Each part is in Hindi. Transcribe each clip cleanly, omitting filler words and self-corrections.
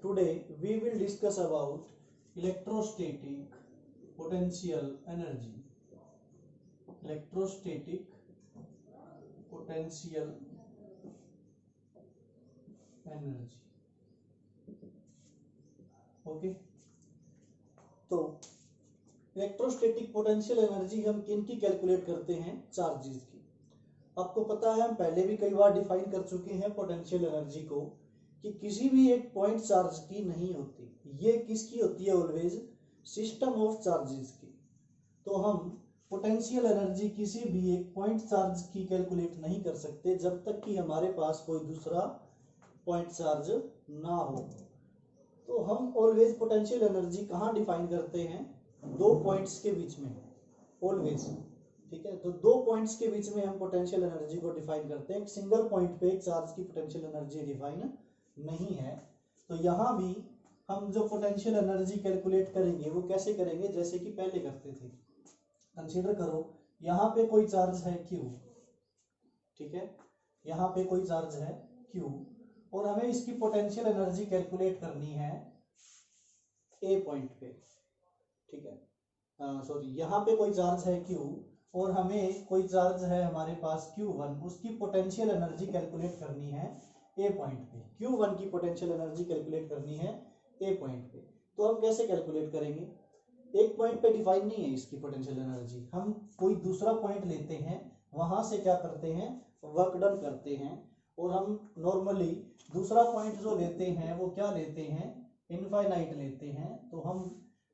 Today we will discuss about electrostatic potential energy. Electrostatic potential energy. Okay, तो इलेक्ट्रोस्टैटिक पोटेंशियल एनर्जी हम किन की कैलकुलेट करते हैं? चार्जेस की। आपको पता है हम पहले भी कई बार डिफाइन कर चुके हैं पोटेंशियल एनर्जी को कि किसी भी एक पॉइंट चार्ज की नहीं होती, ये किसकी होती है? ऑलवेज सिस्टम ऑफ चार्जेस की। तो हम पोटेंशियल एनर्जी किसी भी एक पॉइंट चार्ज की कैलकुलेट नहीं कर सकते जब तक कि हमारे पास कोई दूसरा पॉइंट चार्ज ना हो। तो हम ऑलवेज पोटेंशियल एनर्जी कहाँ डिफाइन करते हैं? दो पॉइंट्स के बीच में, ऑलवेज। ठीक है, तो दो पॉइंट्स के बीच में हम पोटेंशियल एनर्जी को डिफाइन करते हैं। एक सिंगल पॉइंट पे एक चार्ज की पोटेंशियल एनर्जी डिफाइन नहीं है। तो यहाँ भी हम जो पोटेंशियल एनर्जी कैलकुलेट करेंगे वो कैसे करेंगे? जैसे कि पहले करते थे। कंसीडर करो यहाँ पे कोई चार्ज है Q, ठीक है, यहाँ पे कोई चार्ज है Q और हमें इसकी पोटेंशियल एनर्जी कैलकुलेट करनी है A पॉइंट पे। ठीक है, सॉरी, यहाँ पे कोई चार्ज है Q और हमें कोई चार्ज है हमारे पास Q1, उसकी पोटेंशियल एनर्जी कैलकुलेट करनी है A पॉइंट पे। Q1 की पोटेंशियल एनर्जी कैलकुलेट करनी है A पॉइंट पे। तो हम कैसे कैलकुलेट करेंगे? एक पॉइंट पे डिफाइन नहीं है इसकी पोटेंशियल एनर्जी, हम कोई दूसरा पॉइंट लेते हैं, वहां से क्या करते हैं? वर्क डन करते हैं। और हम नॉर्मली दूसरा पॉइंट जो लेते हैं वो क्या लेते हैं? इनफाइनाइट लेते हैं। तो हम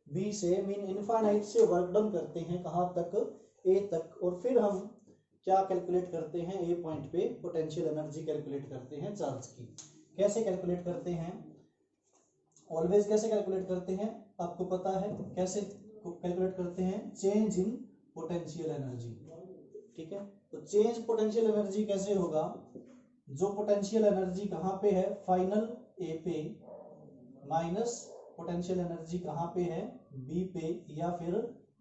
बी से मीन इनफाइनाइट से वर्क डन करते हैं कहाँ तक? ए तक। और फिर हम क्या कैलकुलेट करते हैं? ए पॉइंट पे पोटेंशियल एनर्जी कैलकुलेट करते हैं चार्ज की। कैसे कैलकुलेट करते हैं? ऑलवेज कैसे कैलकुलेट करते हैं? आपको पता है कैसे कैलकुलेट करते हैं? Change in potential energy. ठीक है, तो चेंज पोटेंशियल एनर्जी कैसे होगा? जो पोटेंशियल एनर्जी कहाँ पे है? फाइनल ए पे, माइनस पोटेंशियल एनर्जी कहाँ पे है? बी पे या फिर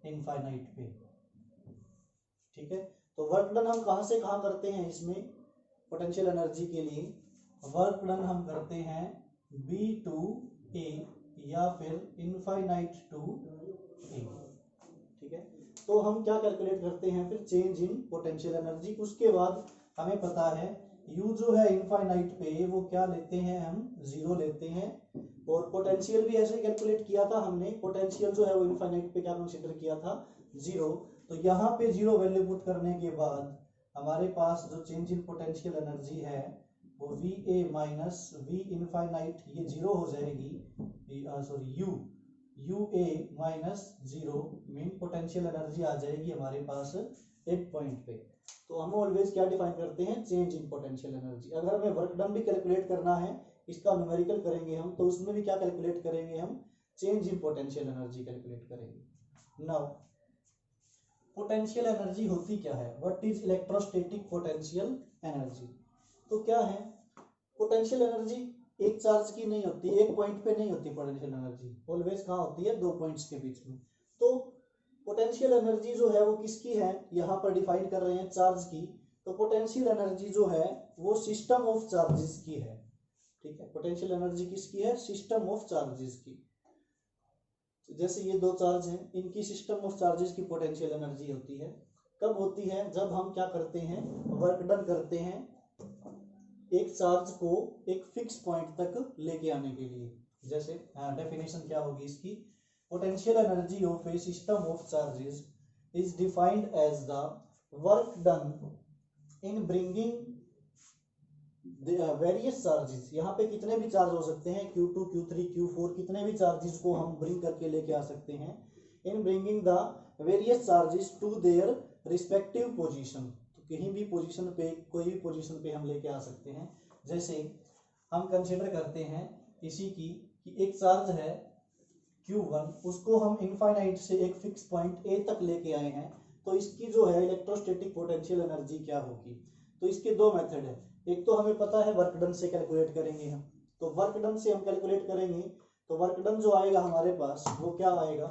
इनफाइनाइट पे। ठीक है, तो वर्क डन हम कहाँ से कहाँ करते हैं? इसमें पोटेंशियल एनर्जी के लिए वर्क डन हम करते हैं बी टू ए या फिर इनफाइनाइट टू ए। ठीक है, तो हम क्या कैलकुलेट करते हैं फिर? Change in potential energy. उसके बाद हमें पता है U जो है इनफाइनाइट पे वो क्या लेते हैं? हम 0 लेते हैं। और पोटेंशियल भी ऐसे कैलकुलेट किया था हमने, पोटेंशियल जो है वो इनफाइनाइट पे क्या कंसीडर किया था? 0। तो यहाँ पे 0 वैल्यू पुट करने के बाद हमारे पास जो चेंज इन पोटेंशियल एनर्जी है वो V A minus V infinite, ये 0 हो जाएगी, sorry U A minus 0 mean potential energy आ जाएगी हमारे पास एक पॉइंट पे। तो हम ऑलवेज क्या डिफाइन करते हैं? Change in potential energy. अगर हमें वर्क डन भी कैलकुलेट करना है, इसका न्यूमेरिकल करेंगे हम, तो उसमें भी क्या कैलकुलेट करेंगे? हम change in potential energy calculate करेंगे। नाउ पोटेंशियल एनर्जी होती क्या है? What is electrostatic potential energy? तो क्या है? पोटेंशियल एनर्जी एक चार्ज की नहीं होती, एक पॉइंट पे नहीं होती पोटेंशियल एनर्जी, ऑलवेज कहाँ होती है? दो पॉइंट्स के बीच में। तो पोटेंशियल एनर्जी जो है वो किसकी है? यहाँ पर डिफाइन कर रहे हैं चार्ज की। तो पोटेंशियल एनर्जी जो है वो सिस्टम ऑफ चार्जेस की है। ठीक है, पोटेंशियल एनर्जी किसकी है? सिस्टम ऑफ चार्जेस की। जैसे ये दो चार्ज हैं, इनकी सिस्टम ऑफ चार्जेस की पोटेंशियल एनर्जी होती है। कब होती है? जब हम क्या करते हैं? वर्क डन करते हैं एक चार्ज को एक फिक्स पॉइंट तक लेके आने के लिए। जैसे डेफिनेशन क्या होगी इसकी? Potential energy of a system of charges is defined as the work done in bringing various charges. यहाँ पे कितने भी चार्ज हो सकते हैं, Q2, Q3, Q4, कितने भी चार्जेस को हम ब्रिंग करके लेके आ सकते हैं। In bringing the various charges to their respective position. तो कहीं भी पोजीशन पे, कोई भी पोजीशन पे हम लेके आ सकते हैं। जैसे हम कंसीडर करते हैं इसी की कि एक चार्ज है Q1, उसको हम इनफाइनाइट से एक फिक्स पॉइंट A तक लेके आए हैं। तो इसकी जो है इलेक्ट्रोस्टैटिक पोटेंशियल एनर्जी क्या होगी? तो इसके दो मेथड है। एक तो हमें पता है वर्क डन से कैलकुलेट करेंगे हम, तो वर्क डन से हम कैलकुलेट करेंगे तो वर्क डन जो आएगा हमारे पास वो क्या आएगा?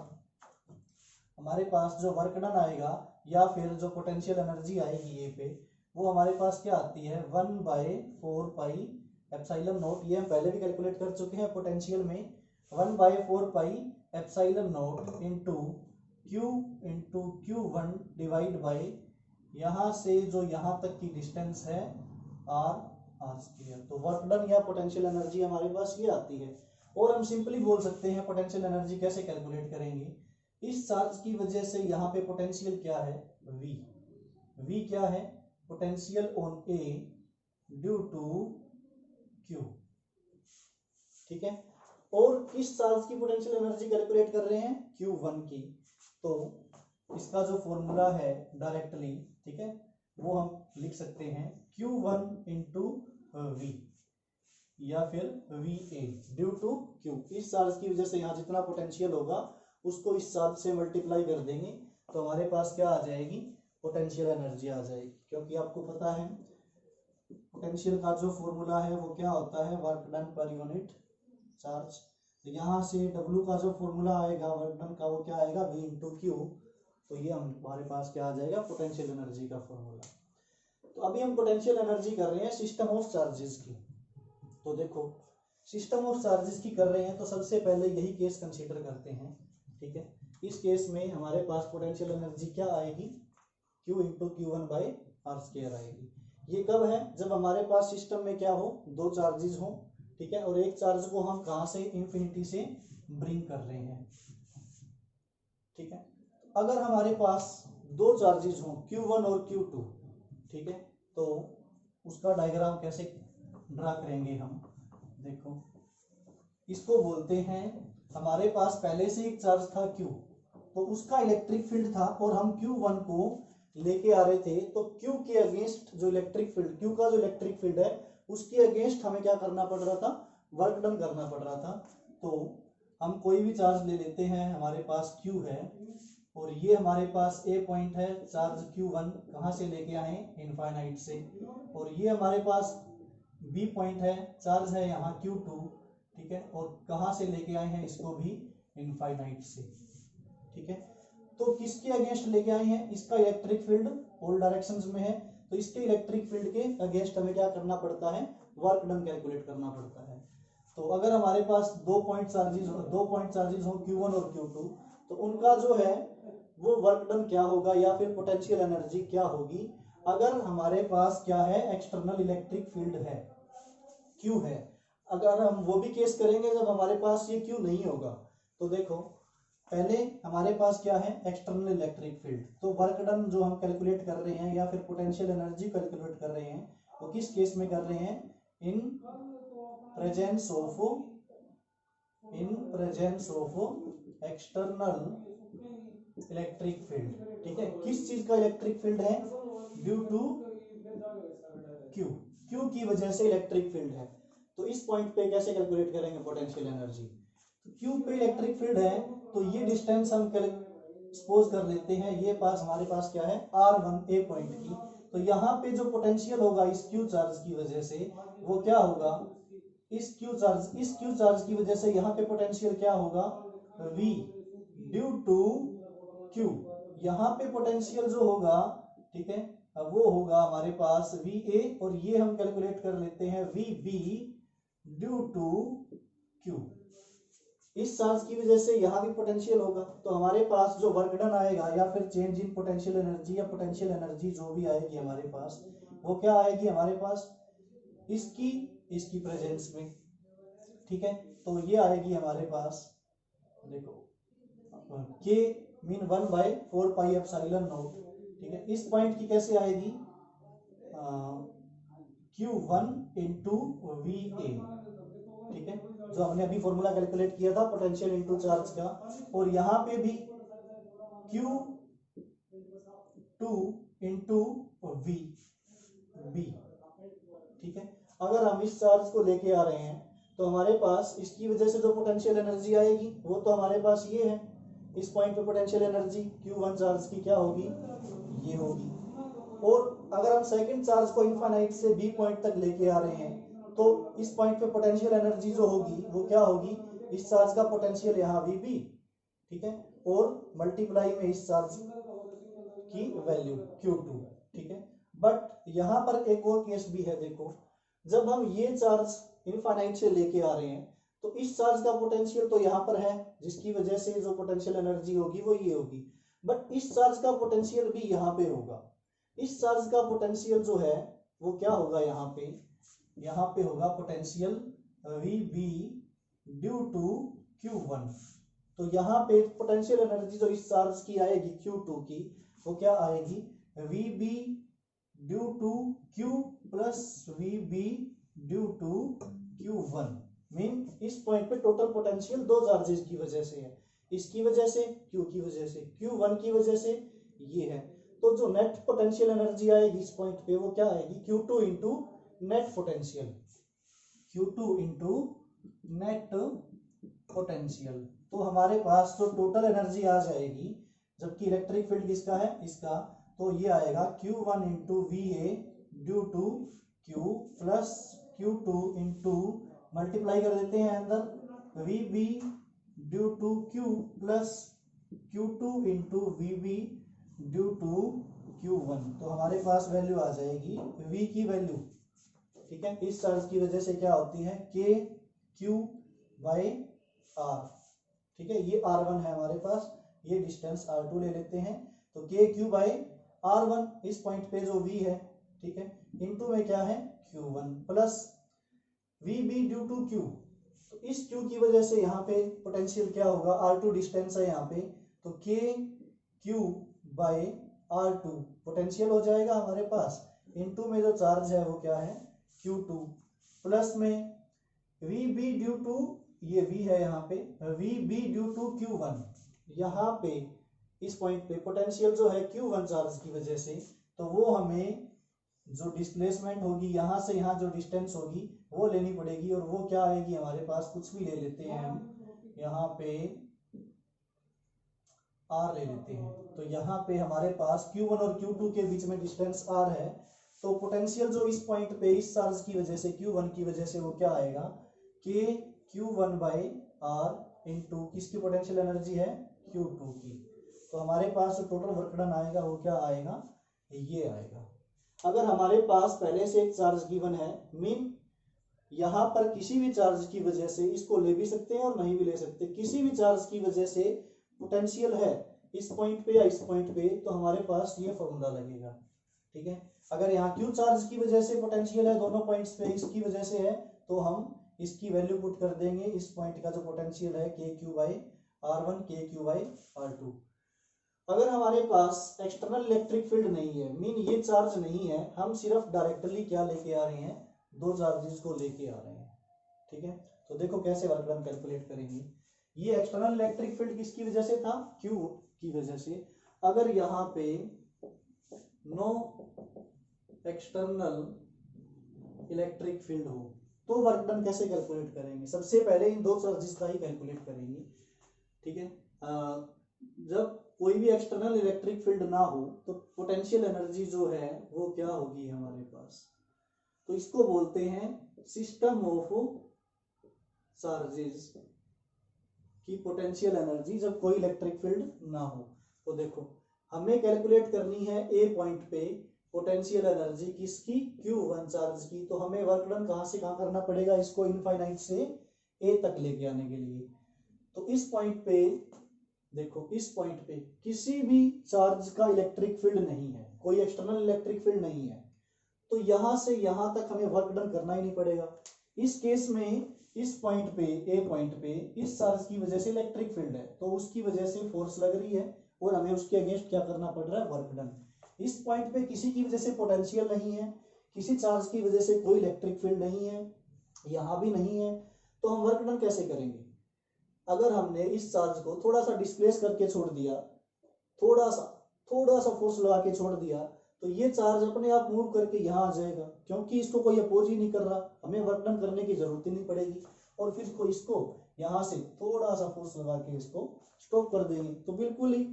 हमारे पास जो वर्क डन आएगा या फिर जो पोटेंशियल एनर्जी आएगी ए पे, वो हमारे पास क्या आती है? 1/4 पाई एप्सिलॉन नॉट, ये हम पहले भी कैलकुलेट कर चुके हैं पोटेंशियल में, 1/4 pi epsilon not into Q1 divide by यहाँ से जो यहाँ तक की डिस्टेंस है r स्क्वायर। तो वर्क डन या पोटेंशियल एनर्जी हमारे पास ये आती है। और हम सिंपली बोल सकते हैं पोटेंशियल एनर्जी कैसे कैलकुलेट करेंगे, इस चार्ज की वजह से यहाँ पे पोटेंशियल क्या है, V क्या है, potential on A due to Q, ठीक है। और किस चार्ज की पोटेंशियल एनर्जी कैलकुलेट कर रहे हैं, Q1 की। तो इसका जो फॉर्मूला है डायरेक्टली, ठीक है, वो हम लिख सकते हैं Q1 इंटू V या फिर VA ड्यू टू Q। इस चार्ज की वजह से यहाँ जितना पोटेंशियल होगा उसको इस चार्ज से मल्टीप्लाई कर देंगे तो हमारे पास क्या आ जाएगी, पोटेंशियल एनर्जी आ जाएगी। क्योंकि आपको पता है पोटेंशियल का जो फॉर्मूला है वो क्या होता है, work done per unit charge. तो यहाँ से W का जो फॉर्मूला आएगा वर्क डन का वो क्या आएगा, V इंटू Q। तो ये हमारे पास क्या आ जाएगा, पोटेंशियल एनर्जी का फॉर्मूला। तो अभी हम पोटेंशियल एनर्जी कर रहे हैं सिस्टम ऑफ चार्जेस की। तो देखो सिस्टम ऑफ चार्जेस की कर रहे हैं तो सबसे पहले यही केस कंसीडर करते हैं, ठीक है। इस केस में हमारे पास पोटेंशियल एनर्जी क्या आएगी, Q इंटू Q1/r² आएगी। ये कब है, जब हमारे पास सिस्टम में क्या हो, दो चार्जेस हो, ठीक है, और एक चार्ज को हम कहाँ से, इन्फिनिटी से ब्रिंग कर रहे हैं, ठीक है। अगर हमारे पास दो चार्जेस हो Q1 और Q2, ठीक है, तो उसका डायग्राम कैसे ड्रा करेंगे हम, देखो इसको बोलते हैं, हमारे पास पहले से एक चार्ज था Q, तो उसका इलेक्ट्रिक फील्ड था और हम Q1 को लेके आ रहे थे। तो Q के अगेंस्ट जो इलेक्ट्रिक फील्ड, Q का जो इलेक्ट्रिक फील्ड है उसके अगेंस्ट हमें क्या करना पड़ रहा था, वर्क डन करना पड़ रहा था। तो हम कोई भी चार्ज ले लेते हैं, हमारे पास Q है और ये हमारे पास A पॉइंट है, चार्ज Q1 कहाँ से लेके आए, इनफाइनाइट से, और ये हमारे पास B पॉइंट है, चार्ज है यहाँ Q2, ठीक है, और कहाँ से लेके आए हैं इसको भी, इनफाइनाइट से, ठीक है। तो किसके अगेंस्ट लेके आए हैं, इसका इलेक्ट्रिक फील्ड ऑल डायरेक्शंस में है, तो इसके इलेक्ट्रिक फील्ड के अगेंस्ट हमें क्या करना पड़ता है, वर्क डन कैलकुलेट करना पड़ता है। तो अगर हमारे पास दो पॉइंट चार्जेस हो Q1 और Q2, तो उनका जो है वो वर्क डन क्या होगा या फिर पोटेंशियल एनर्जी क्या होगी, अगर हमारे पास क्या है, एक्सटर्नल इलेक्ट्रिक फील्ड है, Q है। अगर हम वो भी केस करेंगे जब हमारे पास ये Q नहीं होगा। तो देखो पहले हमारे पास क्या है, एक्सटर्नल इलेक्ट्रिक फील्ड, तो वर्क डन जो हम कैलकुलेट कर रहे हैं या फिर पोटेंशियल एनर्जी कैलकुलेट कर रहे हैं वो किस केस में कर रहे हैं, in presence of external electric field, ठीक है। किस चीज का इलेक्ट्रिक फील्ड है, ड्यू टू Q की वजह से इलेक्ट्रिक फील्ड है। तो इस पॉइंट पे कैसे कैलकुलेट करेंगे पोटेंशियल एनर्जी, तो Q पे इलेक्ट्रिक फील्ड है, तो ये डिस्टेंस हम सपोज कर लेते हैं, ये पास हमारे पास क्या है, R1 A पॉइंट की। तो यहाँ पे जो पोटेंशियल होगा इस Q चार्ज की वजह से वो क्या होगा, इस Q चार्ज की वजह से यहाँ पे पोटेंशियल क्या होगा, V ड्यू टू Q। यहाँ पे पोटेंशियल जो होगा, ठीक है, अब वो होगा हमारे पास VA, और ये हम कैलकुलेट कर लेते हैं VB ड्यू टू Q। इस चार्ज की वजह से यहाँ भी पोटेंशियल होगा, तो हमारे पास जो वर्क डन आएगा या फिर चेंज इन पोटेंशियल एनर्जी या पोटेंशियल एनर्जी जो भी आएगी हमारे पास, वो क्या आएगी हमारे पास, इसकी प्रेजेंस में, ठीक है। तो ये आएगी हमारे पास, देखो K mean 1/4 pi epsilon not, ठीक है। इस पॉइंट की कैसे आएगी, Q1 इंटू VA, ठीक है, जो हमने अभी फॉर्मूला कैलकुलेट किया था पोटेंशियल इंटू चार्ज का। और यहाँ पे भी Q2 इंटू V, ठीक है। अगर हम इस चार्ज को लेके आ रहे हैं तो हमारे पास इसकी वजह से जो पोटेंशियल एनर्जी आएगी वो तो हमारे पास ये है, इस पॉइंट पे पोटेंशियल एनर्जी Q1 चार्ज की क्या होगी, ये होगी। और अगर हम सेकंड चार्ज को इनफाइनाइट से B पॉइंट तक लेके आ रहे हैं तो इस पॉइंट पे पोटेंशियल एनर्जी जो होगी वो क्या होगी, इस चार्ज का पोटेंशियल यहाँ VB, ठीक है, और मल्टीप्लाई में इस चार्ज की वैल्यू Q2, ठीक है। बट यहाँ पर एक और केस भी है, देखो जब हम ये चार्ज इनफाइनाइट से लेके आ रहे हैं तो इस चार्ज का पोटेंशियल तो यहाँ पर है, जिसकी वजह से जो पोटेंशियल एनर्जी होगी वो ये होगी, बट इस चार्ज का पोटेंशियल भी यहाँ पे होगा। इस चार्ज का पोटेंशियल जो है वो क्या होगा, यहाँ पे होगा potential VB due to Q1। तो यहाँ पे पोटेंशियल एनर्जी जो इस चार्ज की आएगी Q2 की, वो क्या आएगी, VB due to Q plus VB due to Q1। Mean इस पॉइंट पे टोटल पोटेंशियल दो चार्जेस की वजह से है, इसकी वजह से, Q की वजह से, Q1 की वजह से ये है। तो जो नेट पोटेंशियल एनर्जी आएगी इस पॉइंट पे वो क्या आएगी, Q2 into net potential, Q2 into net potential. तो हमारे पास जो टोटल एनर्जी आ जाएगी, जबकि इलेक्ट्रिक फील्ड किसका है, इसका, तो ये आएगा Q1 into VA due to Q plus Q2 into, multiply कर देते हैं अंदर, VB due to Q plus Q2 into VB due to Q1। तो हमारे पास वैल्यू आ जाएगी V की वैल्यू, ठीक है। इस चार्ज की वजह से क्या होती है, K Q बाई R, ठीक है। ये R1 है हमारे पास, ये डिस्टेंस R2 ले लेते हैं, तो K Q बाई R1 इस पॉइंट पे जो V है, ठीक है, इनटू में क्या है Q1 plus VB due to Q। तो इस Q की वजह से यहाँ पे पोटेंशियल क्या होगा, R2 डिस्टेंस है यहाँ पे, तो K Q by R2 potential हो जाएगा हमारे पास, इनटू में जो चार्ज है वो क्या है Q2 प्लस में VB ड्यू टू, ये V है यहाँ पे, VB ड्यू टू Q1। यहाँ पे इस पॉइंट पे पोटेंशियल जो है Q1 चार्ज की वजह से, तो वो हमें जो डिस्प्लेसमेंट होगी यहाँ से यहाँ जो डिस्टेंस होगी वो लेनी पड़ेगी, और वो क्या आएगी हमारे पास, कुछ भी ले लेते हैं हम, यहाँ पे R ले लेते हैं। तो यहाँ पे हमारे पास Q1 और Q2 के बीच में डिस्टेंस R है, तो पोटेंशियल जो इस पॉइंट पे इस चार्ज की वजह से Q1 की वजह से वो क्या आएगा, K Q1 by R into किसकी पोटेंशियल एनर्जी है, Q2 की। तो हमारे पास जो टोटल वर्क डन आएगा वो क्या आएगा, ये आएगा। अगर हमारे पास पहले से एक चार्ज गिवन है, मीन यहाँ पर किसी भी चार्ज की वजह से इसको ले भी सकते हैं और नहीं भी ले सकते, किसी भी चार्ज की वजह से पोटेंशियल है इस पॉइंट पे या इस पॉइंट पे, तो हमारे पास ये फॉर्मूला लगेगा, ठीक है। अगर यहाँ Q चार्ज की वजह से पोटेंशियल है दोनों पॉइंट्स पे, इसकी वजह से है, तो हम इसकी वैल्यू पुट कर देंगे, इस पॉइंट का जो पोटेंशियल है K Q by R1 K Q by R2। अगर हमारे पास एक्सटर्नल इलेक्ट्रिक फील्ड नहीं है, मीन ये चार्ज नहीं है, हम सिर्फ डायरेक्टली क्या लेके आ रहे हैं, दो चार्जेस को लेके आ रहे हैं, ठीक है। तो देखो कैसे वर्क डन कैलकुलेट करेंगे। ये एक्सटर्नल इलेक्ट्रिक फील्ड किसकी वजह से था, Q की वजह से। अगर यहाँ पे नो एक्सटर्नल इलेक्ट्रिक फील्ड हो तो वर्क डन कैसे कैलकुलेट करेंगे, सबसे पहले इन दो चार्जेस का ही कैलकुलेट करेंगे, ठीक है। जब कोई भी एक्सटर्नल इलेक्ट्रिक फील्ड ना हो तो पोटेंशियल एनर्जी जो है वो क्या होगी हमारे पास, तो इसको बोलते हैं सिस्टम ऑफ चार्जेस की पोटेंशियल एनर्जी जब कोई इलेक्ट्रिक फील्ड ना हो। तो देखो हमें कैलकुलेट करनी है ए पॉइंट पे पोटेंशियल एनर्जी किसकी, Q1 चार्ज की। तो हमें वर्क डन कहां से कहां करना पड़ेगा, इसको इनफाइनाइट से ए तक लेके आने के लिए। तो इस पॉइंट पे देखो, इस पॉइंट पे किसी भी चार्ज का इलेक्ट्रिक फील्ड नहीं है, कोई एक्सटर्नल इलेक्ट्रिक फील्ड नहीं है, तो यहां से यहां तक हमें वर्क डन करना ही नहीं पड़ेगा। इस केस में इस पॉइंट पे, ए पॉइंट पे इस चार्ज की वजह से इलेक्ट्रिक फील्ड है, तो उसकी वजह से फोर्स लग रही है और हमें उसके अगेंस्ट क्या करना पड़ रहा है, वर्क डन। इस पॉइंट पे किसी की वजह से पोटेंशियल नहीं है, किसी चार्ज की वजह से कोई इलेक्ट्रिक फील्ड नहीं है, यहां भी नहीं है, तो हम वर्क डन कैसे करेंगे। अगर हमने इस चार्ज को थोड़ा सा डिस्प्लेस करके छोड़ दिया, थोड़ा सा फोर्स लगा के छोड़ दिया, तो ये चार्ज अपने आप मूव करके यहाँ आ जाएगा, क्योंकि इसको कोई अपोज ही नहीं कर रहा, हमें वर्क डन करने की जरूरत ही नहीं पड़ेगी। और फिर इसको यहाँ से थोड़ा सा फोर्स लगा के इसको स्टॉप कर देंगे, तो बिल्कुल ही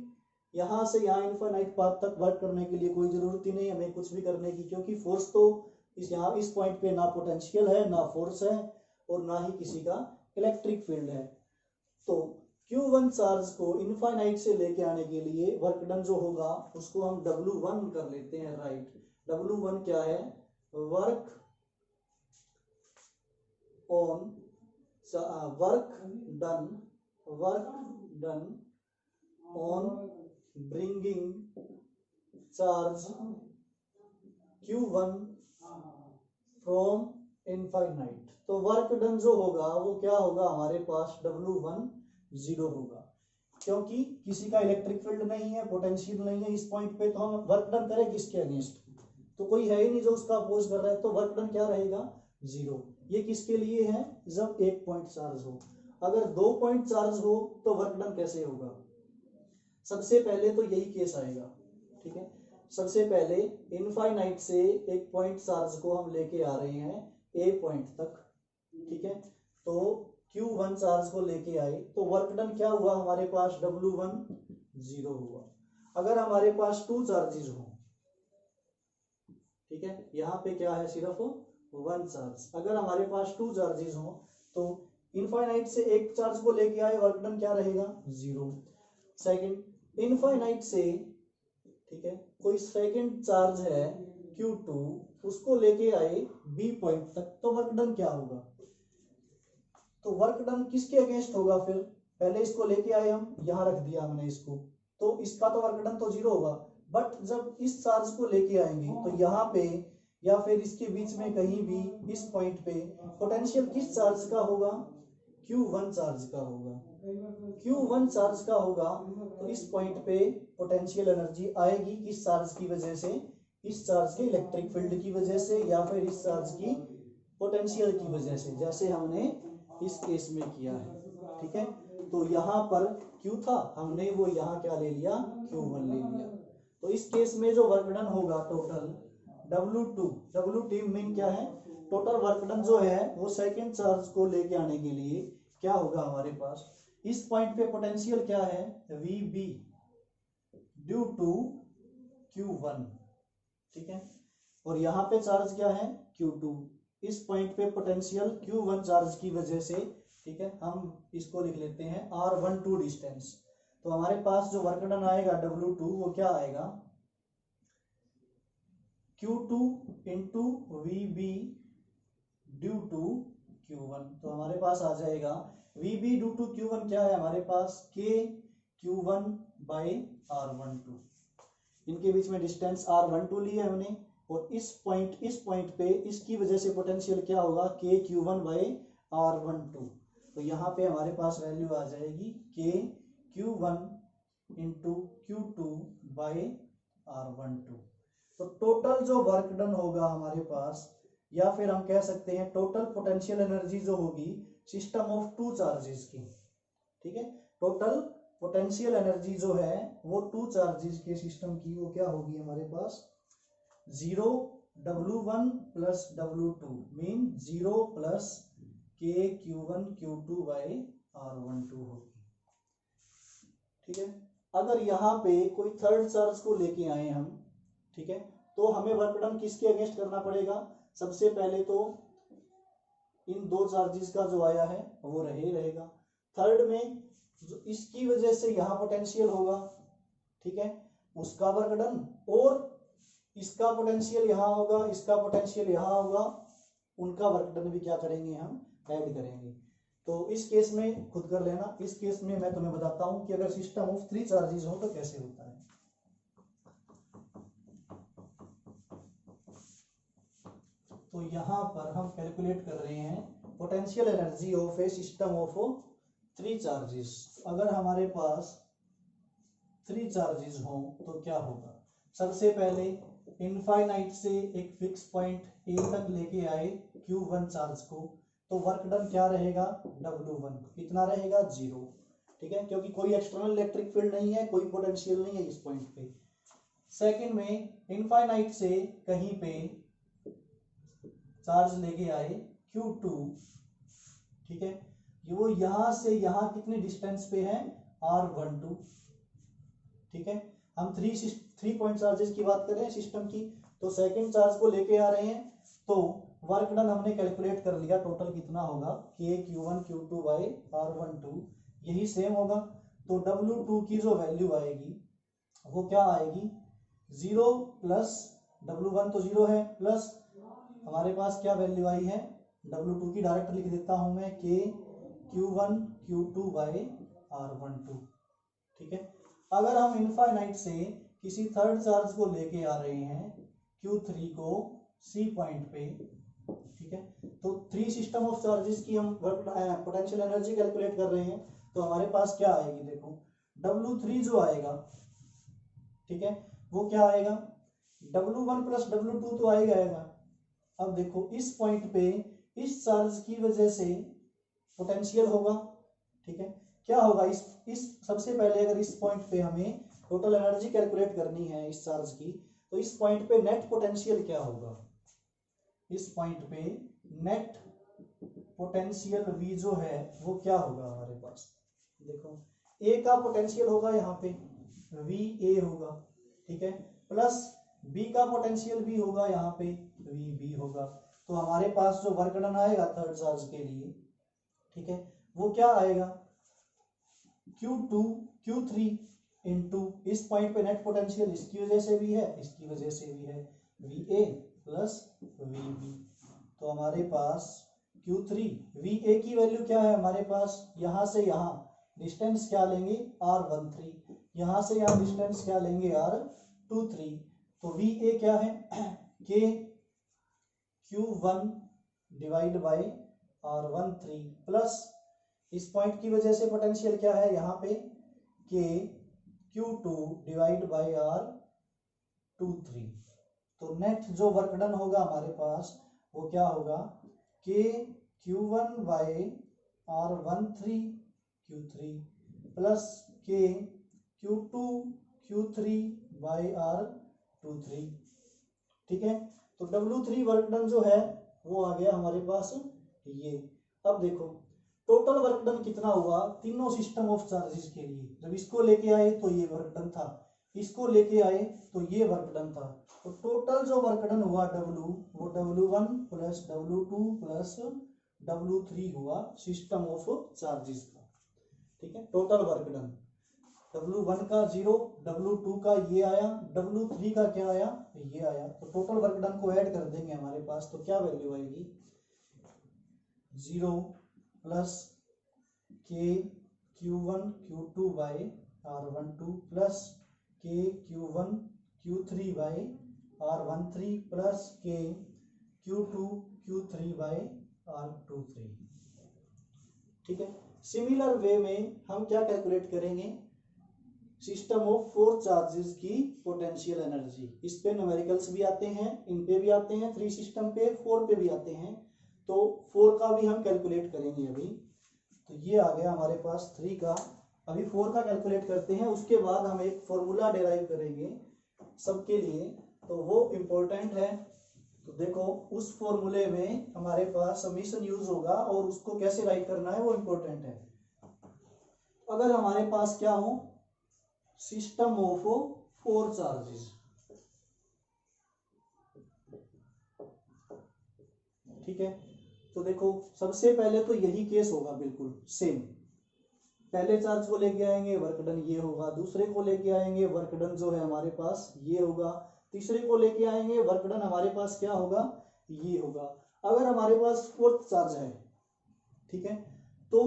यहाँ से यहाँ इनफाइनाइट पाथ तक वर्क करने के लिए कोई जरूरत ही नहीं हमें कुछ भी करने की, क्योंकि फोर्स तो इस पॉइंट पे ना पोटेंशियल है, ना फोर्स है, और ना ही किसी का इलेक्ट्रिक फील्ड है। तो Q1 चार्ज को इनफाइनाइट से लेके आने के लिए वर्क डन जो होगा उसको हम W1 कर लेते हैं, राइट। W1 क्या है, work on work done on bringing charge Q1 from infinite. तो वर्क डन जो होगा वो क्या होगा, हमारे पास W1 0 होगा, क्योंकि किसी का इलेक्ट्रिक फील्ड नहीं है, पोटेंशियल नहीं है इस पॉइंट पे, तो हम वर्क डन करें किसके अगेंस्ट, तो कोई है ही नहीं जो उसका अपोज कर रहा है, तो वर्क डन क्या रहेगा 0। ये किसके लिए है, जब एक पॉइंट चार्ज हो। अगर 2 पॉइंट चार्ज हो तो वर्क डन कैसे होगा, सबसे पहले तो यही केस आएगा, ठीक है। सबसे पहले इनफाइनाइट से एक पॉइंट चार्ज को हम लेके आ रहे हैं ए पॉइंट तक, ठीक है। तो Q1 चार्ज को लेके आए तो वर्क डन क्या हुआ हमारे पास, W1 0 हुआ। अगर हमारे पास 2 चार्जेस हो, ठीक है, यहाँ पे क्या है सिर्फ 1 चार्ज, अगर हमारे पास 2 चार्जेस हो तो इनफाइनाइट से एक चार्ज को लेके आए, वर्क डन क्या रहेगा 0। सेकंड, इनफाइनाइट से, ठीक है, कोई सेकंड चार्ज है Q2, उसको लेके आए B पॉइंट तक, तो वर्क डन क्या होगा, तो वर्क डन किसके अगेंस्ट होगा, फिर पहले इसको लेके आए हम, यहाँ रख दिया हमने इसको, तो इसका तो वर्क डन तो 0 होगा, बट जब इस चार्ज को लेके आएंगे तो यहाँ पे या फिर इसके बीच में कहीं भी इस पॉइंट पे पोटेंशियल किस चार्ज का होगा, Q1 चार्ज का होगा। Q1 चार्ज का होगा तो इस पॉइंट पे पोटेंशियल एनर्जी आएगी किस चार्ज की वजह से, इस चार्ज के इलेक्ट्रिक फील्ड की वजह से, या फिर इस चार्ज की पोटेंशियल की वजह से, जैसे हमने इस केस में किया है, ठीक है। तो यहाँ पर Q था, हमने वो यहाँ क्या ले लिया, Q1 ले लिया। तो इस केस में जो वर्क डन होगा टोटल W2 मीन क्या है, टोटल वर्क डन जो है वो सेकंड चार्ज को लेके आने के लिए क्या होगा हमारे पास, इस पॉइंट पे पोटेंशियल क्या है VB ड्यू टू Q1, ठीक है, और यहाँ पे चार्ज क्या है Q2, इस पॉइंट पे पोटेंशियल Q1 चार्ज की वजह से, ठीक है, हम इसको लिख लेते हैं R12 डिस्टेंस। तो हमारे पास जो वर्क डन आएगा W2 वो क्या आएगा, Q2 into VB due to Q1। तो हमारे पास आ जाएगा VB ड्यू टू Q1 क्या है हमारे पास, K Q1 बाई R12। इनके बीच में डिस्टेंस R12 लिया है हमने, और इस पॉइंट पे इसकी वजह से पोटेंशियल क्या होगा, K Q1 बाई R12। तो यहाँ पे हमारे पास वैल्यू आ जाएगी K Q1 into Q2 by R12। तो टोटल जो वर्क डन होगा हमारे पास, या फिर हम कह सकते हैं टोटल पोटेंशियल एनर्जी जो होगी सिस्टम ऑफ 2 चार्जेस की, ठीक है, टोटल पोटेंशियल एनर्जी जो है वो 2 चार्जेस के सिस्टम की वो क्या होगी हमारे पास 0 W1 plus W2 mean 0 plus K Q1 Q2 by R12 होगी, ठीक है। अगर यहाँ पे कोई थर्ड चार्ज को लेके आए हम, ठीक है, तो हमें वर्क डन किसके अगेंस्ट करना पड़ेगा, सबसे पहले तो इन 2 चार्जेस का जो आया है वो रहेगा, थर्ड में जो इसकी वजह से यहाँ पोटेंशियल होगा, ठीक है, उसका वर्क डन, और इसका पोटेंशियल यहाँ होगा, इसका पोटेंशियल यहाँ होगा, उनका वर्क डन भी क्या करेंगे हम ऐड करेंगे। तो इस केस में खुद कर लेना, इस केस में मैं तुम्हें बताता हूं कि अगर सिस्टम ऑफ 3 चार्जेस हो तो कैसे होता है। तो यहाँ पर हम कैलकुलेट कर रहे हैं potential energy of a system of 3 charges. अगर हमारे पास 3 चार्जेस हो तो क्या होगा, सबसे पहले इनफाइनाइट से एक फिक्स पॉइंट ए तक लेके आए Q1 चार्ज को, तो वर्क डन क्या रहेगा W1 कितना रहेगा 0, ठीक है, क्योंकि कोई एक्सटर्नल इलेक्ट्रिक फील्ड नहीं है, कोई पोटेंशियल नहीं है इस पॉइंट पे। सेकंड में इनफाइनाइट से कहीं पे चार्ज लेके आए Q2, ठीक है, वो यहां से यहां कितने डिस्टेंस पे है R12, ठीक है, हम 3 पॉइंट चार्जेस की बात कर रहे हैं सिस्टम की, तो सेकंड चार्ज को लेके आ रहे हैं, तो वर्क डन हमने कैलकुलेट कर लिया टोटल कितना होगा K Q1 Q2 by R12, यही सेम होगा। तो W2 की जो वैल्यू आएगी वो क्या आएगी 0 प्लस W1 तो 0 है, प्लस हमारे पास क्या वैल्यू आई है W2 की डायरेक्ट लिख देता हूं मैं K Q1 Q2 by R12। ठीक है, अगर हम इनफाइनाइट से किसी थर्ड चार्ज को लेके आ रहे हैं Q3 को C पॉइंट पे, ठीक है, तो 3 सिस्टम ऑफ चार्जेस की हम पोटेंशियल एनर्जी कैलकुलेट कर रहे हैं, तो हमारे पास क्या आएगी, देखो W3 जो आएगा, ठीक है, वो क्या आएगा, W1 प्लस W2 तो आएगा। अब देखो इस पॉइंट पे इस चार्ज की वजह से पोटेंशियल होगा, ठीक है, क्या होगा, इस सबसे पहले अगर इस पॉइंट पे हमें टोटल एनर्जी कैलकुलेट करनी है इस चार्ज की, तो इस पॉइंट पे नेट पोटेंशियल क्या होगा, इस पॉइंट पे नेट पोटेंशियल V जो है वो क्या होगा हमारे पास, देखो A का पोटेंशियल होगा यहाँ पे VA होगा, ठीक है, प्लस B का पोटेंशियल भी होगा यहाँ पे VB होगा, तो हमारे पास जो वर्क डन आएगा थर्ड चार्ज के लिए, ठीक है, वो क्या आएगा Q2 Q3 इंटू इस पॉइंट पे नेट पोटेंशियल इसकी वजह से भी है, इसकी वजह से भी है, VA प्लस VB, तो हमारे पास Q3 VA की वैल्यू क्या है हमारे पास, यहां से यहां डिस्टेंस क्या लेंगे R13, यहां से यहां डिस्टेंस क्या लेंगे R23, तो VA क्या है K Q1 divide by R13 plus इस पॉइंट की वजह से पोटेंशियल क्या है यहाँ पे K Q2 divide by R23, तो नेट जो वर्क डन होगा हमारे पास वो क्या होगा K Q1 by R13 Q3 plus K Q2 Q3 by R23, ठीक है, तो W3 वर्क डन जो है वो आ गया हमारे पास ये। अब देखो टोटल वर्क डन कितना हुआ तीनों सिस्टम ऑफ चार्जेस के लिए, जब इसको लेके आए तो ये वर्क डन था, इसको लेके आए तो ये वर्क डन था, तो टोटल जो वर्क डन हुआ W वो W1 plus W2 plus W3 हुआ सिस्टम ऑफ चार्जेस का, ठीक है, टोटल वर्क डन W1 का 0, W2 का ये आया, W3 का क्या आया ये आया, तो टोटल वर्क डन को ऐड कर देंगे हमारे पास, तो क्या वैल्यू आएगी 0 plus K Q1 Q2 by R12 plus K Q1 Q3 by R13 plus K Q2 Q3 by R23, ठीक है। सिमिलर वे में हम क्या कैलकुलेट करेंगे सिस्टम ऑफ 4 चार्जेस की पोटेंशियल एनर्जी, इस पे न्यूमेरिकल्स भी आते हैं, इन पे भी आते हैं, 3 सिस्टम पे 4 पे भी आते हैं, तो 4 का भी हम कैलकुलेट करेंगे अभी, तो ये आ गया हमारे पास 3 का, अभी 4 का कैलकुलेट करते हैं, उसके बाद हम एक फॉर्मूला डिराइव करेंगे सबके लिए, तो वो इम्पोर्टेंट है, तो देखो उस फॉर्मूले में हमारे पास समीशन यूज होगा और उसको कैसे राइट करना है वो इम्पोर्टेंट है। अगर हमारे पास क्या हो सिस्टम ऑफ 4 चार्जेस, ठीक है, तो देखो सबसे पहले तो यही केस होगा बिल्कुल सेम, पहले चार्ज को लेके आएंगे वर्क डन ये होगा, दूसरे को लेके आएंगे वर्क डन जो है हमारे पास ये होगा, तीसरे को लेके आएंगे वर्क डन हमारे पास क्या होगा ये होगा। अगर हमारे पास 4th चार्ज है, ठीक है, तो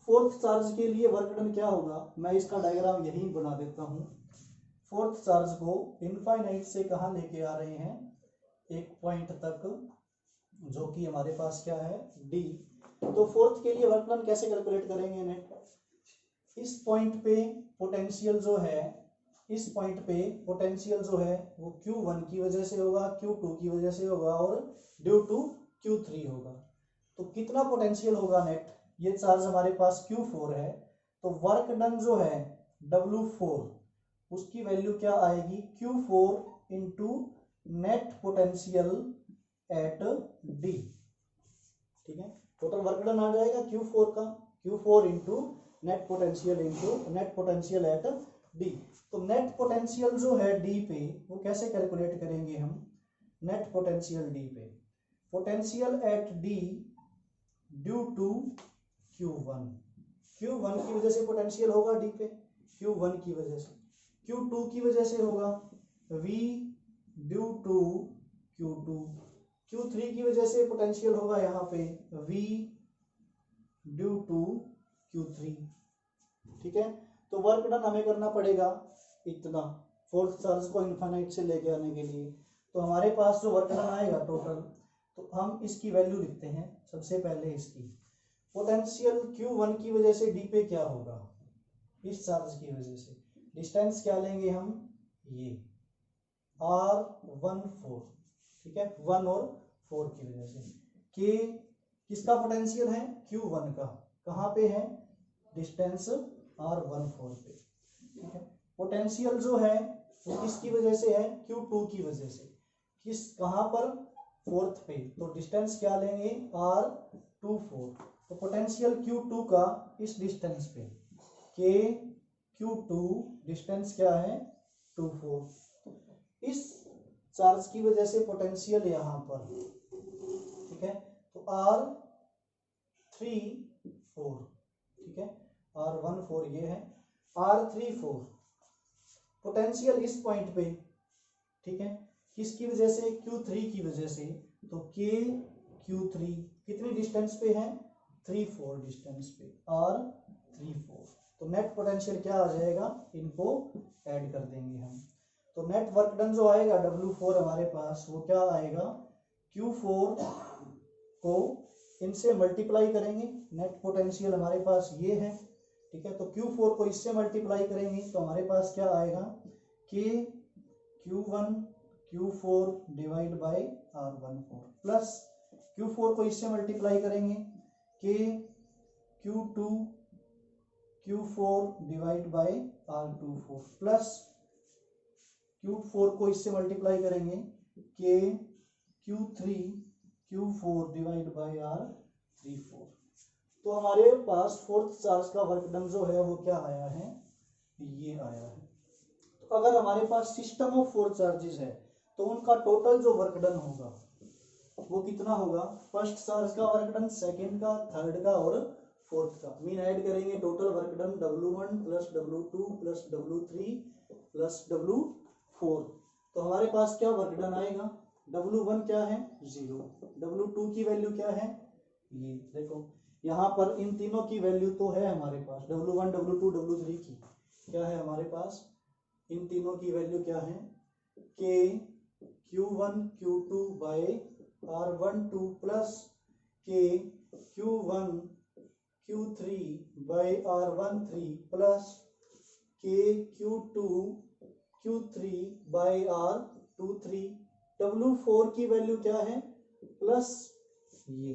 4th चार्ज के लिए वर्क डन क्या होगा, मैं इसका डायग्राम यही बना देता हूं। 4th चार्ज को इनफाइनाइट से कहां लेके आ रहे हैं एक पॉइंट तक जो कि हमारे पास क्या है D, तो 4th के लिए वर्क डन कैसे कैलकुलेट करेंगे नेट, इस पॉइंट पे पोटेंशियल जो है, इस पॉइंट पे पोटेंशियल जो है वो Q1 की वजह से होगा, Q2 की वजह से होगा और ड्यू टू Q3 होगा, तो कितना पोटेंशियल होगा नेट, ये चार्ज हमारे पास Q4 है, तो वर्क डन जो है W4 उसकी वैल्यू क्या आएगी Q4 into net potential at D, ठीक है, टोटल वर्क डन आ जाएगा Q4 का, Q4 into net potential at D, तो नेट पोटेंशियल जो है D पे वो कैसे कैलकुलेट करेंगे हम, नेट पोटेंशियल D पे potential at D due to Q1 की वजह से पोटेंशियल होगा D पे, Q1 की वजह से, Q2 की वजह से होगा V due to Q2, Q3 की वजह से पोटेंशियल होगा यहाँ पे V ड्यू टू Q3, ठीक है। तो वर्क डन हमें करना पड़ेगा इतना, फोर्थ चार्ज को इनफाइनाइट से लेके आने के लिए। तो हमारे पास जो वर्क डन आएगा टोटल, तो हम इसकी वैल्यू लिखते हैं सबसे पहले। इसकी पोटेंशियल Q1 की वजह से D पे क्या होगा, इस चार्ज की वजह से डिस्टेंस क्या लेंगे हम, ये R14, ठीक है, 1 और 4 की वजह से। K किसका पोटेंशियल है, Q1 का, कहाँ पे है, डिस्टेंस R14 पे, ठीक है। पोटेंशियल जो है वो किसकी वजह से है, Q2 की वजह से, किस कहाँ पर, फोर्थ पे, तो डिस्टेंस क्या लेंगे R24। तो पोटेंशियल Q2 का इस डिस्टेंस पे, K Q2 डिस्टेंस क्या है 24, इस चार्ज की वजह से पोटेंशियल यहाँ पर, ठीक है। तो R34, ठीक है, R14 ये है, R34 पोटेंशियल इस पॉइंट पे, ठीक है, किसकी वजह से, Q3 की वजह से। तो K Q3 कितनी डिस्टेंस पे है, 34 डिस्टेंस पे, R34। तो नेट पोटेंशियल क्या आ जाएगा, इनको ऐड कर देंगे हम। तो नेट वर्क डन जो आएगा W4 हमारे पास, वो क्या आएगा, Q4 को इनसे मल्टीप्लाई करेंगे, नेट पोटेंशियल हमारे पास ये है, ठीक है। तो Q4 को इससे मल्टीप्लाई करेंगे तो हमारे पास क्या आएगा, K Q1 Q4 divide by R14 plus Q4 को इससे मल्टीप्लाई करेंगे, K Q2 Q4 divide by R24 plus Q4 को इससे मल्टीप्लाई करेंगे, K Q3 Q4 divide by R34। तो हमारे पास फोर्थ चार्ज का वर्क डन जो है वो क्या आया है, ये आया है। तो अगर हमारे पास सिस्टम ऑफ फोर चार्जेस है तो उनका टोटल जो वर्क डन होगा वो कितना होगा, फर्स्ट चार्ज का वर्क डन, सेकंड का, थर्ड का और फोर्थ का, मीन ऐड करेंगे, total work done W1 plus W2 plus W3 plus W4। तो हमारे पास क्या वर्क डन आएगा, W1 क्या है 0, W2 की वैल्यू क्या है, ये देखो यहाँ पर इन तीनों की वैल्यू तो है हमारे पास, W1 W2 W3 की क्या है हमारे पास, इन तीनों की वैल्यू क्या है, K Q1 Q2 by R12 plus K Q1 Q3 by R13 plus K Q2 Q3 by R23। W4 की वैल्यू क्या है, प्लस ये,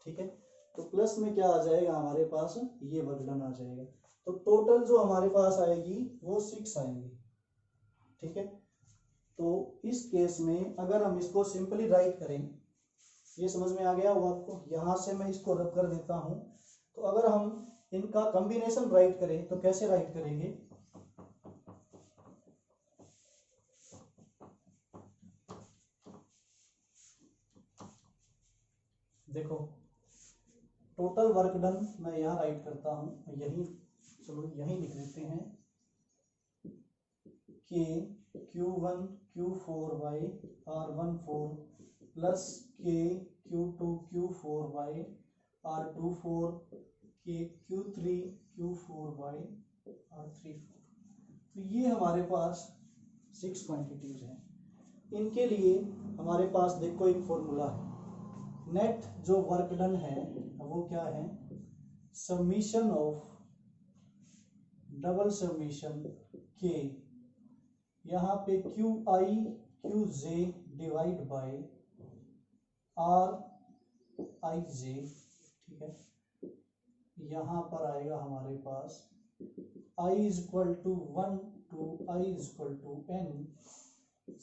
ठीक है। तो प्लस में क्या आ जाएगा हमारे पास, ये वर्क डन आ जाएगा। तो टोटल जो हमारे पास आएगी वो 6 आएंगी, ठीक है। तो इस केस में अगर हम इसको सिंपली राइट करें, ये समझ में आ गया वो आपको, यहां से मैं इसको रब कर देता हूं। तो अगर हम इनका कॉम्बिनेशन राइट करें तो कैसे राइट करेंगे, देखो टोटल वर्क डन मैं यहाँ राइट करता हूँ, यही चलो यही लिख देते हैं, K Q1 Q4 by R14 plus K Q2 Q4 by R24 K Q3 Q4 by R34। तो ये हमारे पास 6 क्वांटिटीज हैं। इनके लिए हमारे पास देखो एक फॉर्मूला है, नेट जो वर्क डन है वो क्या है, summation of double summation K, यहाँ पे QI QJ divide by RIJ, ठीक है। यहाँ पर आएगा हमारे पास I is equal to 1 to I is equal to N,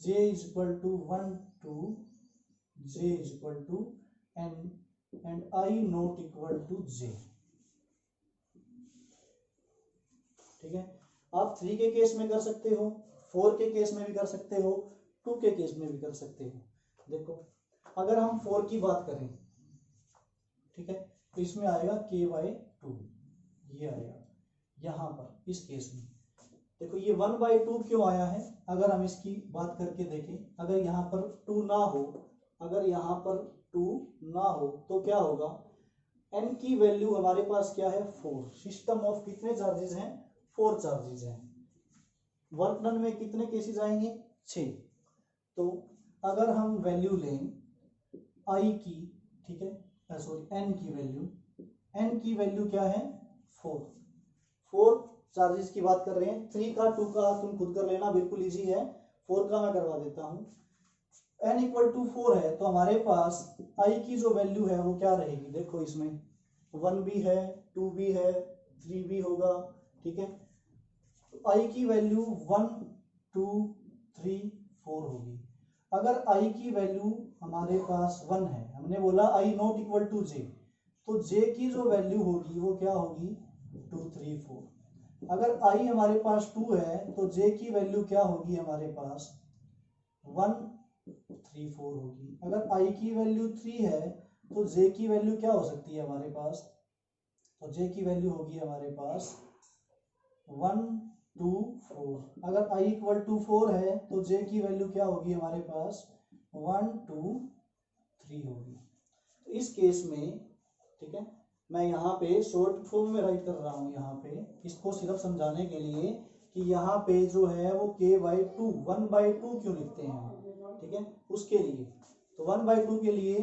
J is equal to 1 to J is equal to N and I not equal to J, ठीक है। आप 3 के केस में कर सकते हो, 4 के केस में भी कर सकते हो, 2 के केस में भी कर सकते हो। देखो अगर हम 4 की बात करें, ठीक है, तो इसमें आएगा K/2, ये आएगा यहाँ पर इस केस में। देखो ये 1/2 क्यों आया है, अगर हम इसकी बात करके देखें, अगर यहाँ पर 2 ना हो अगर यहाँ पर 2 ना हो तो क्या होगा, n की वैल्यू हमारे पास क्या है 4। सिस्टम ऑफ कितने चार्जेस हैं, 4 चार्जेस हैं। वर्क डन में कितने केसेस आएंगे, 6। तो अगर हम वैल्यू लें i की, ठीक है, सॉरी n की वैल्यू, n की वैल्यू क्या है 4 चार्जेस की बात कर रहे हैं। 3 का 2 का तुम खुद कर लेना, बिल्कुल इजी है। 4 का मैं करवा देता हूँ। n इक्वल टू 4 है तो हमारे पास i की जो वैल्यू है वो क्या रहेगी, देखो इसमें 1 भी है, 2 भी है, 3 भी होगा, ठीक है। तो i की वैल्यू 1 2 3 4 होगी। अगर i की वैल्यू हमारे पास 1 है, हमने बोला i not equal to j, तो j की जो वैल्यू होगी वो क्या होगी 2 3 4। अगर i हमारे पास 2 है तो j की वैल्यू क्या होगी हमारे पास 1 3 4 होगी। अगर i की वैल्यू 3 है तो j की वैल्यू क्या हो सकती है हमारे पास, तो j की वैल्यू होगी हमारे पास 1 2 4। अगर i इक्वल टू 4 है तो j की वैल्यू क्या होगी हमारे पास 1 2 3 होगी। तो इस केस में, ठीक है, मैं यहाँ पे शॉर्ट फॉर्म में राइट कर रहा हूँ यहाँ पे, इसको सिर्फ समझाने के लिए कि यहाँ पे जो है वो k/2 1/2 क्यों लिखते हैं, ठीक है, उसके लिए। तो 1/2 के लिए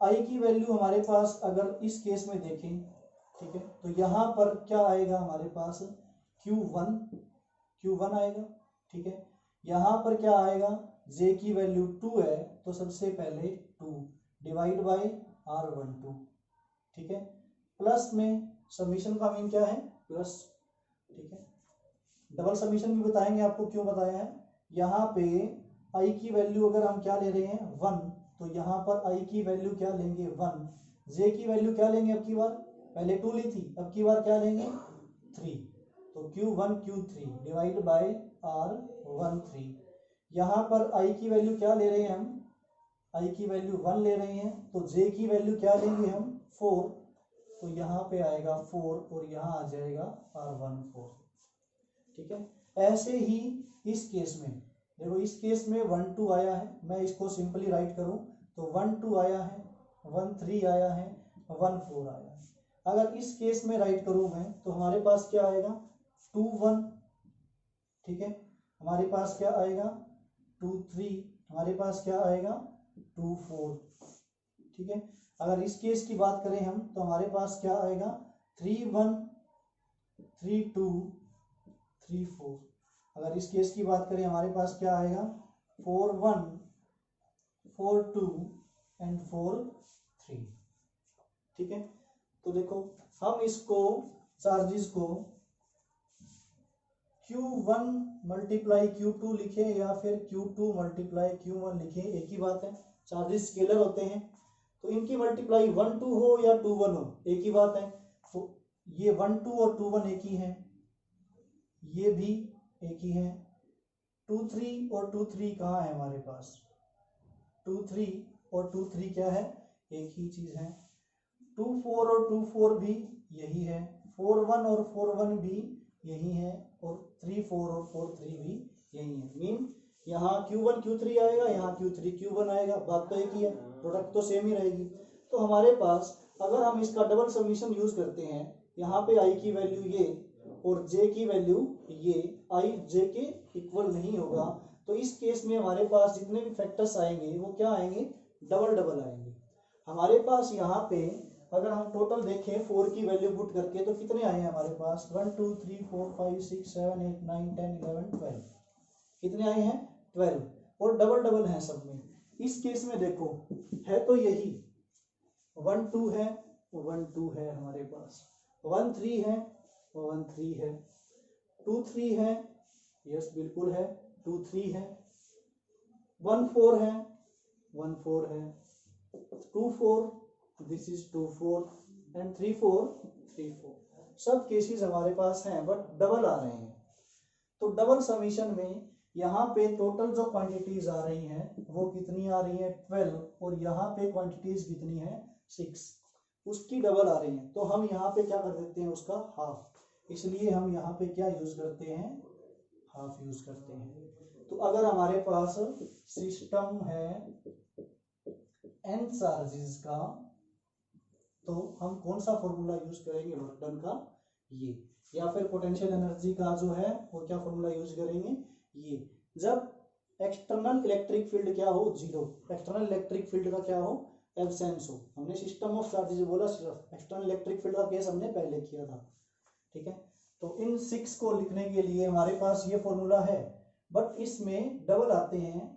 i की वैल्यू हमारे पास अगर इस केस में देखें, ठीक है, तो यहाँ पर क्या आएगा हमारे पास q1 आएगा, ठीक है। यहाँ पर क्या आएगा, j की वैल्यू 2 है तो सबसे पहले 2 डिवाइड बाई r12, ठीक है। प्लस में समीशन का मीन क्या है प्लस, ठीक है। डबल समीशन भी बताएंगे आपको क्यों बताया है। यहाँ पे i की वैल्यू अगर हम क्या ले रहे हैं 1, तो यहाँ पर i की वैल्यू क्या लेंगे 1, j की वैल्यू क्या लेंगे, अब की बार पहले 2 ली थी, अब की बार क्या लेंगे 3, तो q1 q3 divide by r13। यहाँ पर i की वैल्यू क्या ले रहे हैं हम, i की वैल्यू 1 ले रहे हैं, तो j की वैल्यू क्या लेंगे हम 4, तो यहाँ पे आएगा 4 और यहाँ आ जाएगा r14, ठीक है। ऐसे ही इस केस में देखो, इस केस में 1 2 आया है, मैं इसको सिंपली राइट करूं तो 1 2 आया है, 1 3 आया है, 1 4 आया है। अगर इस केस में राइट करूं मैं तो हमारे पास क्या आएगा 2 1, ठीक है, हमारे पास क्या आएगा 2 3, हमारे पास क्या आएगा 2 4, ठीक है। अगर इस केस की बात करें हम तो हमारे पास क्या आएगा 3 1 3 2 3 4। अगर इस केस की बात करें हमारे पास क्या आएगा 4 1 4 2 एंड 4 3, ठीक है। तो देखो हम इसको चार्जेस को Q1 मल्टीप्लाई Q2 लिखे या फिर Q2 मल्टीप्लाई Q1 लिखे, एक ही बात है, चार्जेस स्केलर होते हैं। तो इनकी मल्टीप्लाई 1 2 हो या 2 1 हो, एक ही बात है। तो ये 1 2 और 2 1 एक ही है, ये भी एक ही है। 2 3 और 2 3 कहाँ है हमारे पास, 2 3 और 2 3 क्या है, एक ही चीज है। 2 4 और 2 4 भी यही है, 4 1 और 4 1 भी यही है, और 3 4 और 4 3 भी यही है। मीन यहाँ Q1 Q3 आएगा, यहाँ Q3 Q1 आएगा, बात तो एक ही है, प्रोडक्ट तो सेम ही रहेगी। तो हमारे पास अगर हम इसका डबल समीशन यूज करते हैं, यहाँ पे i की वैल्यू ये और j की वैल्यू ये, i j के इक्वल नहीं होगा, तो इस केस में हमारे पास जितने भी फैक्टर्स आएंगे वो क्या आएंगे, डबल डबल आएंगे। हमारे पास यहाँ पे अगर हम टोटल देखें 4 की वैल्यू पुट करके तो कितने आए हैं हमारे पास 1 2 3 4 5 6 7 8 9 10 11 12, कितने आए हैं 12, और डबल डबल हैं सब में। इस केस में देखो है तो यही 1 2 है, 1 2 है हमारे पास, 1 3 है, 1 3 है, 2 3 है, यस बिल्कुल है, 2 3 है, 1 4 है, 1 4 है, 2 4, दिस इज 2 4 एंड 3 4 3 4, सब केसेस हमारे पास हैं बट डबल आ रहे हैं। तो डबल समीशन में यहाँ पे टोटल जो क्वांटिटीज आ रही हैं वो कितनी आ रही है 12, और यहाँ पे क्वांटिटीज कितनी है 6, उसकी डबल आ रही है। तो हम यहाँ पे क्या कर देते हैं उसका हाफ, इसलिए हम यहाँ पे क्या यूज करते हैं, हाफ यूज करते हैं। तो अगर हमारे पास सिस्टम है n चार्जेस का, तो हम कौन सा फॉर्मूला यूज करेंगे, वर्क डन का ये, या फिर पोटेंशियल एनर्जी का जो है वो क्या फॉर्मूला यूज करेंगे ये, जब एक्सटर्नल इलेक्ट्रिक फील्ड क्या हो, जीरो, एक्सटर्नल इलेक्ट्रिक फील्ड का क्या हो, एब्सेंस हो। हमने सिस्टम ऑफ चार्जेस बोला, सिर्फ एक्सटर्नल इलेक्ट्रिक फील्ड का केस हमने पहले किया था, ठीक है। तो इन 6 को लिखने के लिए हमारे पास ये फॉर्मूला है, बट इसमें डबल आते हैं,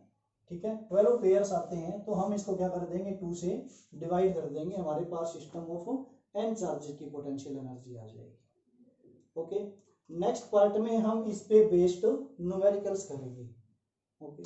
ठीक है, 12 पेयर्स आते हैं, तो हम इसको क्या कर देंगे, 2 से डिवाइड कर देंगे, हमारे पास सिस्टम ऑफ n चार्जेस की पोटेंशियल एनर्जी आ जाएगी। ओके, नेक्स्ट पार्ट में हम इस पे बेस्ड न्यूमेरिकल्स करेंगे। ओके।